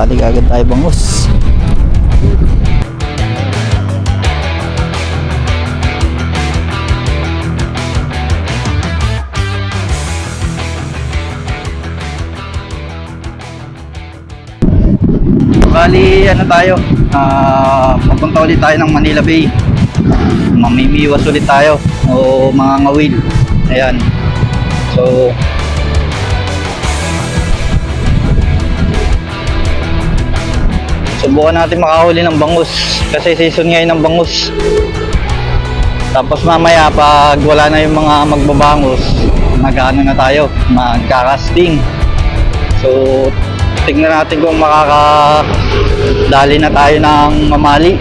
Dali agad tayo bangus. Bali, ano tayo? Papunta ulit tayo ng Manila Bay. Mamimiwas ulit tayo o mga ngawil. Ayan. So, subukan natin makahuli ng bangus kasi season ngayon ng bangus. Tapos mamaya pag wala na yung mga magbabangus, mag-ano na tayo, magkakasting. So, tignan natin kung makakadali na tayo ng mamali.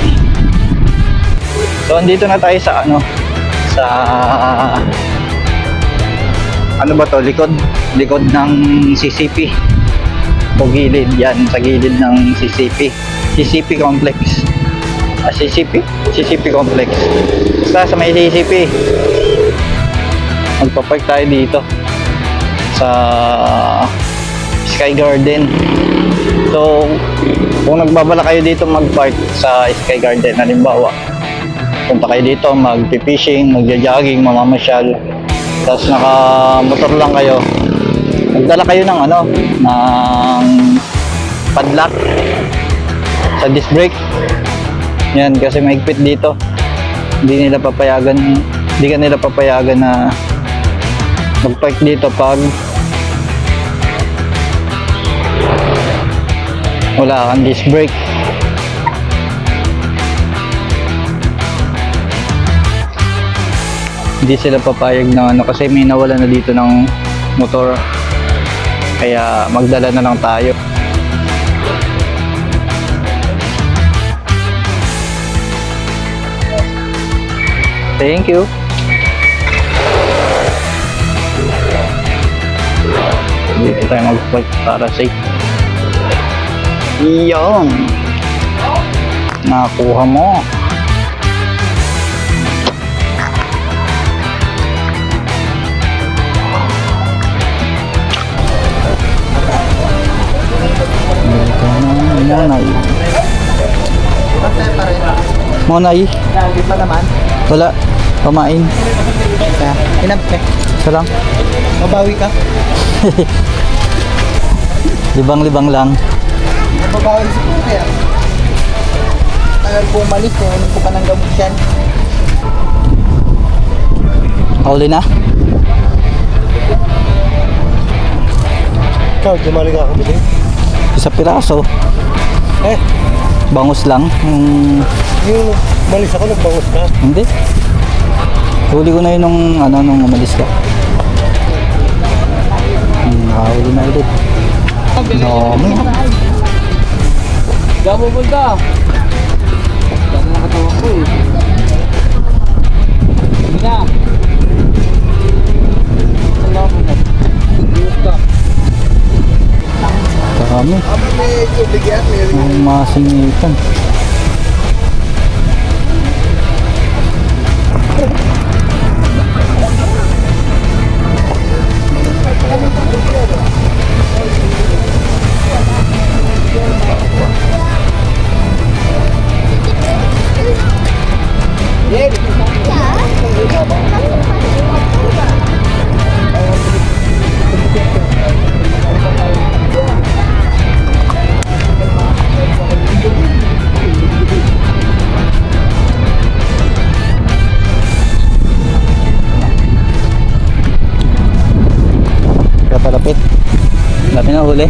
So, andito na tayo sa sa ano ba to, likod ng CCP o gilid, yan sa gilid ng CCP complex. CCP complex, basta sa may CCP. Magpapark tayo dito sa Sky Garden. So kung nagbabala kayo dito magpark sa Sky Garden, halimbawa punta kayo dito, magpi-fishing, magja-jogging, mamamasyal, tapos naka-motor lang kayo, magdala kayo ng ng padlock sa disc brake. Yan, kasi mahigpit dito. Hindi ka nila papayagan na mag-park dito pag wala kang disc brake. Hindi sila papayag na kasi may nawala na dito ng motor, kaya magdala na lang tayo. Thank you. Dito tayo mag-park para safe. Iyon, nakuha mo. Monay. Di pa naman. Wala. Pamain. Inabte. Isa lang. Mabawi ka. Libang-libang lang. Mabawi sa po kaya. Tagal po umalis eh. Ano po ka ng gamot yan? Huli na? Ikaw, dumali ka ako dito. Isa piraso. Bangus lang. Yung umalis ako, nagbangus ka. Hindi. Huli ko na yun nung umalis ka. Nakahuli na ulit. Dami. Diyan mo punta. Diyan na nakatawa ko eh. Hindi na. Allah mo na. Diyos ka. Dami. Ang masingitan. Palapit. Dami na huli.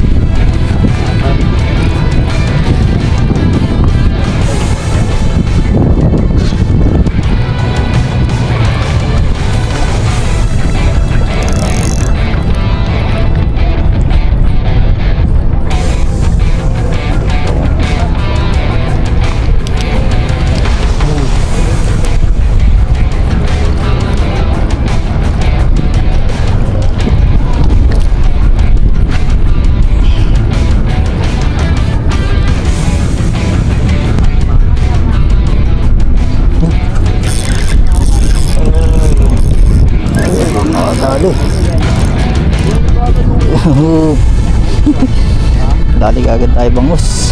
Dali agad tayo bangus.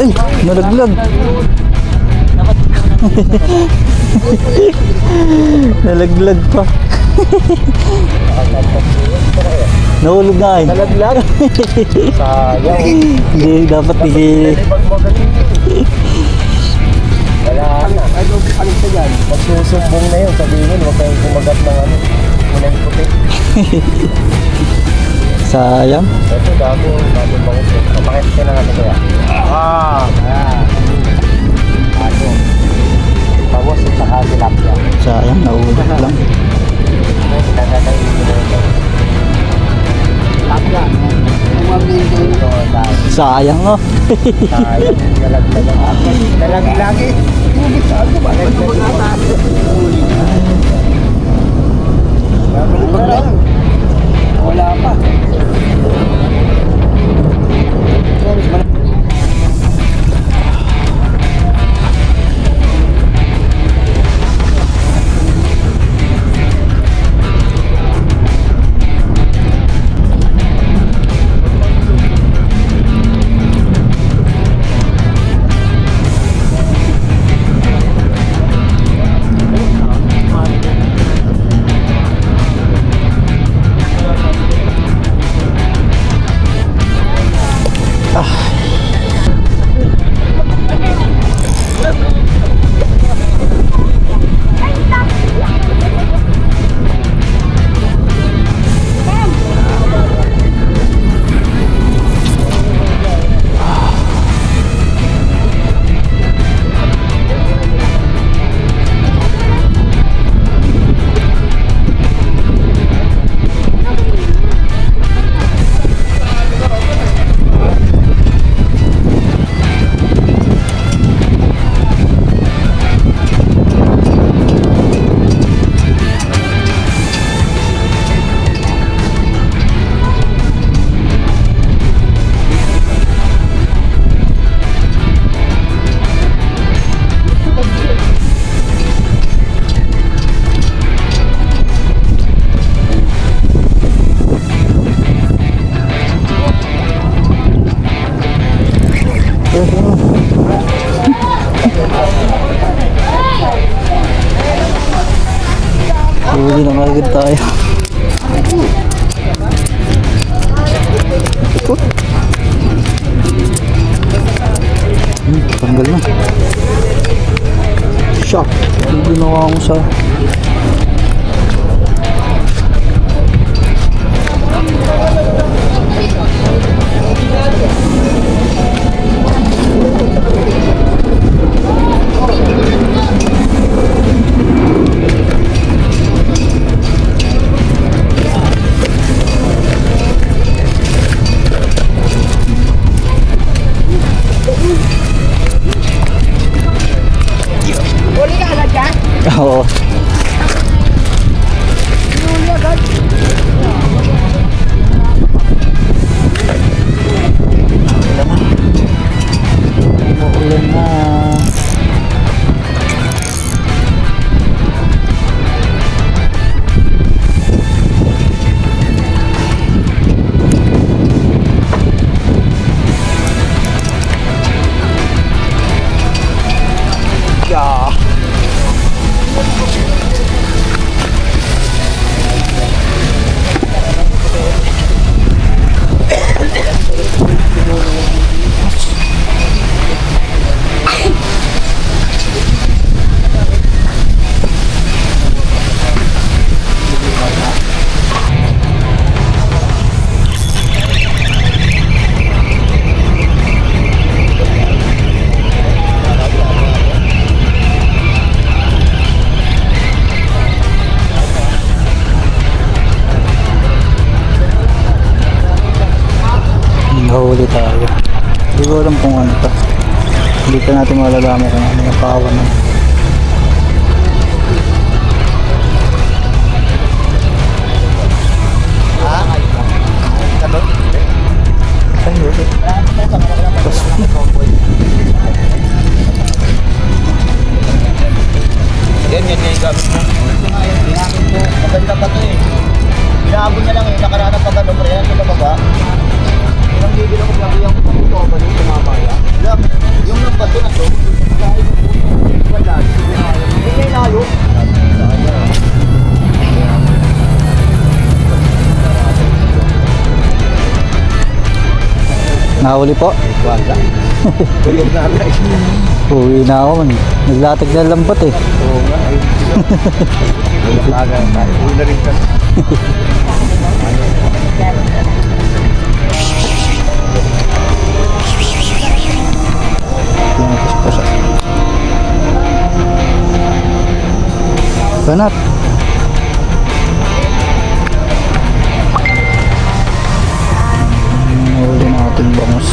Ay, nalaglag. Nalaglag pa. Nahulog na eh. Nalaglag? Sayang. Hindi, dapat hindi. Wala na. Ano ka dyan? Magsusumbong na yun. Sabihin, huwag kayong kumagat ng ano. Unang puti. Sayang. Ito, dami bangus. Kapakit ka na ano kaya. Ayan. Ano? Bangus at saka tilapia. Sayang, nahulog lang. Nagkakainin mo na ito. Tilapia. Sayang oh. Sayang. Nalagi-lagi. Wala pa. Huli na agad tayo. Tanggal na. Shock. Hindi ginawa ko sa... Oo. Umuulan na. Yeah. Nahuli tayo. Hindi ko alam kung ano to. Hindi ka natin malalaman kung ano yung kawan na. Ay, huli. Yan yung gamit mo. Maganda pa to eh. Inaabon niya lang eh. Nakaraan pa Nahuli po. Wala. Tulog na rin. Uwi na ako man. Naglatag na lambat eh. Oo nga. Wala ka tayo. Uwi na rin ka. Banat. Nahuli natin bangus.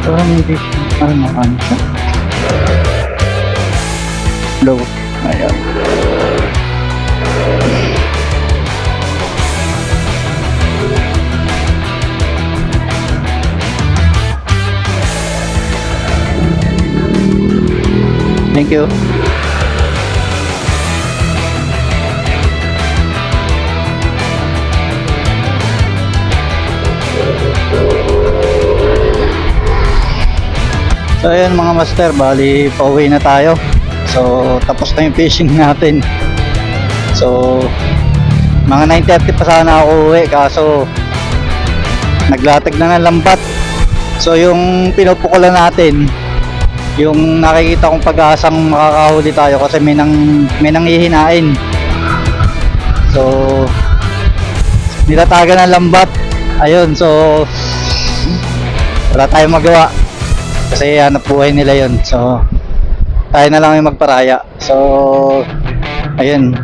Parang hindi ano siya. Low. Ayan. Thank you. So ayun mga master, bali pauwi na tayo. So tapos na yung fishing natin. So mga 9:30 pa sana ako uwi, kaso naglatag na ng lambat. So yung pinupukulan natin, yung nakikita kong pag-asang makakahuli tayo kasi may nanghihinain. So nilatagan ng lambat. Ayun, so wala tayong magawa kasi hanap buhay nila yun. So tayo na lang yung magparaya. So ayun,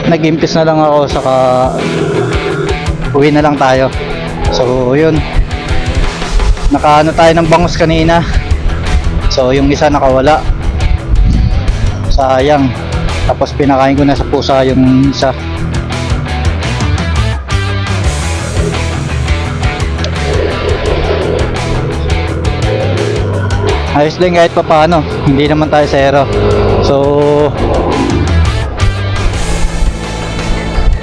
nag-impis na lang ako, saka uwi na lang tayo. So yun, nakaano tayo ng bangus kanina. So yung isa nakawala, sayang. Tapos pinakain ko na sa pusa yung isa. Ayos din kahit pa paano, hindi naman tayo zero. So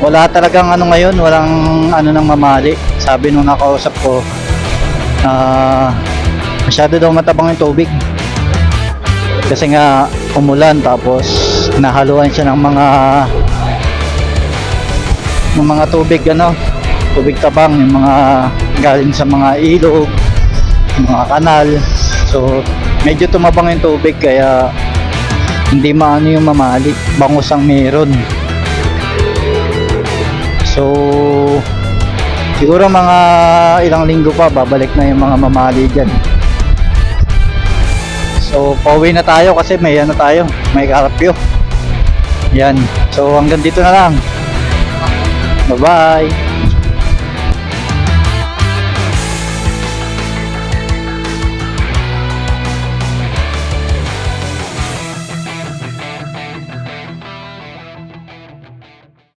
wala talagang ano ngayon, walang ano nang mamali. Sabi nung nakausap ko, masyado daw matabang yung tubig kasi nga umulan, tapos nahaluan siya ng mga tubig, ano, tubig tabang, yung mga galing sa mga ilog, mga kanal. So medyo tumabang yung tubig, kaya hindi maano yung mamali, bangus ang meron. So siguro mga ilang linggo pa babalik na yung mga mamali dyan. So pauwi na tayo kasi may ano tayo, may karapyo. Yan, so hanggang dito na lang. Bye bye.